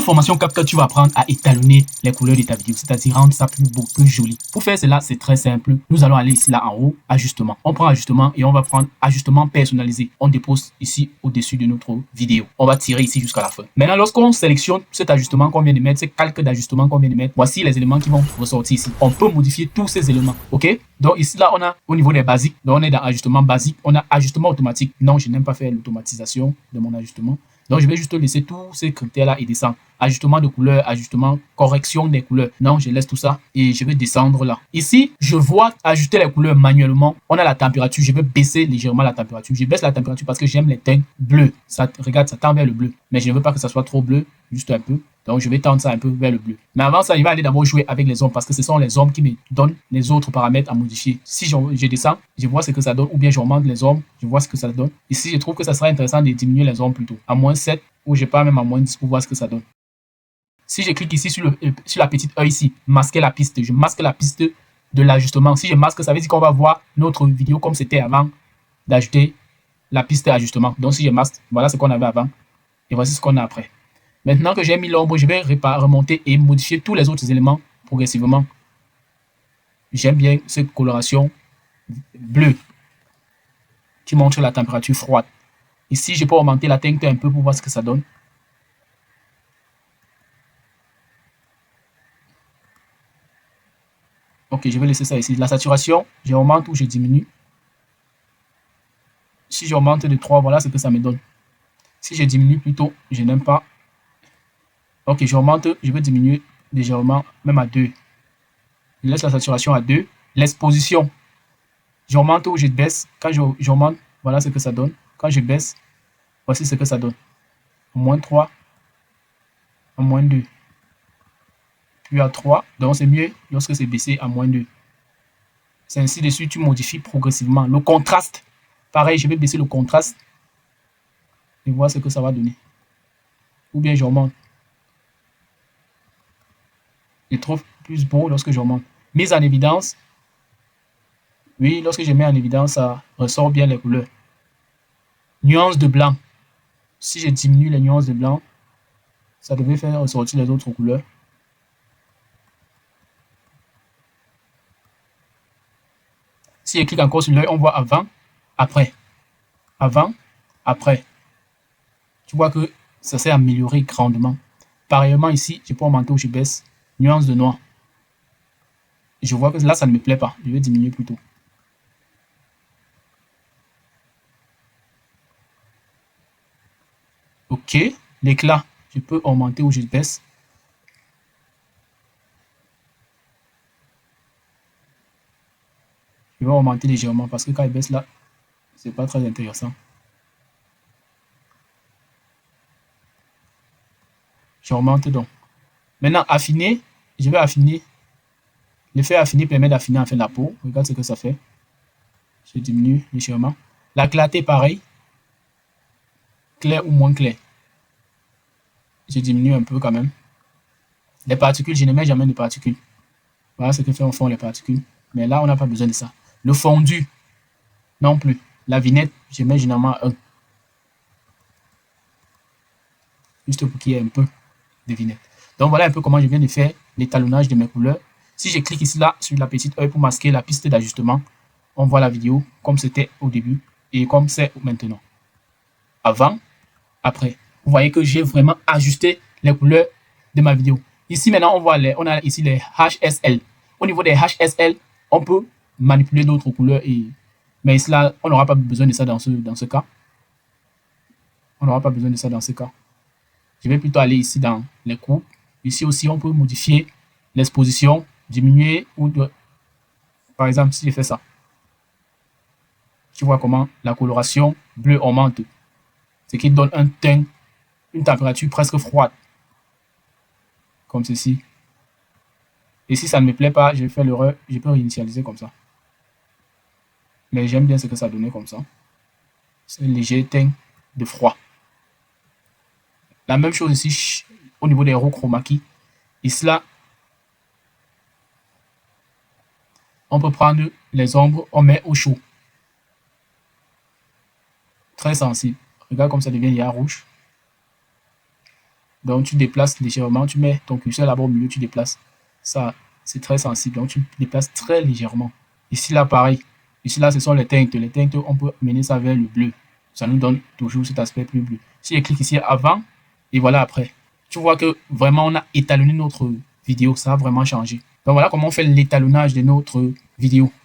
Formation CapCut, tu vas apprendre à étalonner les couleurs de ta vidéo, c'est-à-dire rendre ça plus beau, plus joli. Pour faire cela, c'est très simple. Nous allons aller ici, là en haut, ajustement. On prend ajustement et on va prendre ajustement personnalisé. On dépose ici au-dessus de notre vidéo. On va tirer ici jusqu'à la fin. Maintenant, lorsqu'on sélectionne cet ajustement qu'on vient de mettre, ce calque d'ajustement qu'on vient de mettre, voici les éléments qui vont ressortir ici. On peut modifier tous ces éléments, ok? Donc ici, là, on a au niveau des basiques, donc on est dans ajustement basique, on a ajustement automatique. Non, je n'aime pas faire l'automatisation de mon ajustement. Donc, je vais juste laisser tous ces critères-là et descendre. Ajustement de couleur, ajustement, correction des couleurs. Non, je laisse tout ça et je vais descendre là. Ici, je vois ajouter les couleurs manuellement. On a la température. Je vais baisser légèrement la température. Je baisse la température parce que j'aime les teintes bleues. Ça, regarde, ça tend vers le bleu. Mais je ne veux pas que ça soit trop bleu, juste un peu. Donc, je vais tendre ça un peu vers le bleu. Mais avant ça, il va aller d'abord jouer avec les ombres parce que ce sont les ombres qui me donnent les autres paramètres à modifier. Si je descends, je vois ce que ça donne ou bien j'augmente les ombres, je vois ce que ça donne. Ici, je trouve que ça sera intéressant de diminuer les ombres plutôt. À moins 7 ou je pars même à moins 10 pour voir ce que ça donne. Si je clique ici sur la petite œil ici, masquer la piste, je masque la piste de l'ajustement. Si je masque, ça veut dire qu'on va voir notre vidéo comme c'était avant d'ajouter la piste d'ajustement. Donc, si je masque, voilà ce qu'on avait avant et voici ce qu'on a après. Maintenant que j'ai mis l'ombre, je vais remonter et modifier tous les autres éléments progressivement. J'aime bien cette coloration bleue qui montre la température froide. Ici, je peux augmenter la teinte un peu pour voir ce que ça donne. Ok, je vais laisser ça ici. La saturation, j'augmente ou je diminue. Si j'augmente de 3, voilà ce que ça me donne. Si je diminue plutôt, je n'aime pas. Ok, j'augmente, je vais diminuer légèrement, même à 2. Je laisse la saturation à 2. L'exposition, j'augmente ou je baisse. Quand j'augmente, voilà ce que ça donne. Quand je baisse, voici ce que ça donne. À moins 3, à moins 2. Puis à 3, donc c'est mieux lorsque c'est baissé à moins 2. C'est ainsi de suite, tu modifies progressivement. Le contraste, pareil, je vais baisser le contraste et voir ce que ça va donner. Ou bien j'augmente. Je trouve plus beau lorsque j'augmente. Mise en évidence. Oui, lorsque je mets en évidence, ça ressort bien les couleurs. Nuances de blanc. Si je diminue les nuances de blanc, ça devrait faire ressortir les autres couleurs. Si je clique encore sur l'œil, on voit avant, après. Avant, après. Tu vois que ça s'est amélioré grandement. Pareillement ici, je peux augmenter ou je baisse. Nuance de noir. Je vois que là, ça ne me plaît pas. Je vais diminuer plutôt. Ok. L'éclat, je peux augmenter ou je baisse. Je vais augmenter légèrement parce que quand il baisse là, c'est pas très intéressant. J'augmente donc. Maintenant, affiner, je vais affiner. L'effet affiner permet d'affiner en fait la peau. Regarde ce que ça fait. Je diminue légèrement. La clarté, pareil. Clair ou moins clair. Je diminue un peu quand même. Les particules, je ne mets jamais de particules. Voilà ce que font les particules. Mais là, on n'a pas besoin de ça. Le fondu, non plus. La vignette, je mets généralement 1. Juste pour qu'il y ait un peu de vignette. Donc voilà un peu comment je viens de faire l'étalonnage de mes couleurs. Si je clique ici là sur la petite œil pour masquer la piste d'ajustement, on voit la vidéo comme c'était au début et comme c'est maintenant. Avant, après. Vous voyez que j'ai vraiment ajusté les couleurs de ma vidéo. Ici maintenant, on a ici les HSL. Au niveau des HSL, on peut manipuler d'autres couleurs. Mais ici là, on n'aura pas besoin de ça dans ce cas. On n'aura pas besoin de ça dans ce cas. Je vais plutôt aller ici dans les coupes. Ici aussi, on peut modifier l'exposition, diminuer ou par exemple, si je fais ça, tu vois comment la coloration bleue augmente, ce qui donne un teint, une température presque froide, comme ceci. Et si ça ne me plaît pas, je vais faire l'erreur, je peux réinitialiser comme ça. Mais j'aime bien ce que ça donnait comme ça. C'est un léger teint de froid. La même chose ici au niveau des héros chroma key. Ici là, on peut prendre les ombres, on met au chaud. Très sensible. Regarde comme ça devient rouge. Donc, tu déplaces légèrement, tu mets ton curseur là-bas au milieu, tu déplaces. Ça, c'est très sensible. Donc, tu déplaces très légèrement. Ici, là, pareil. Ici, là, ce sont les teintes. Les teintes, on peut mener ça vers le bleu. Ça nous donne toujours cet aspect plus bleu. Si je clique ici avant, et voilà après. Tu vois que vraiment, on a étalonné notre vidéo. Ça a vraiment changé. Donc, voilà comment on fait l'étalonnage de notre vidéo.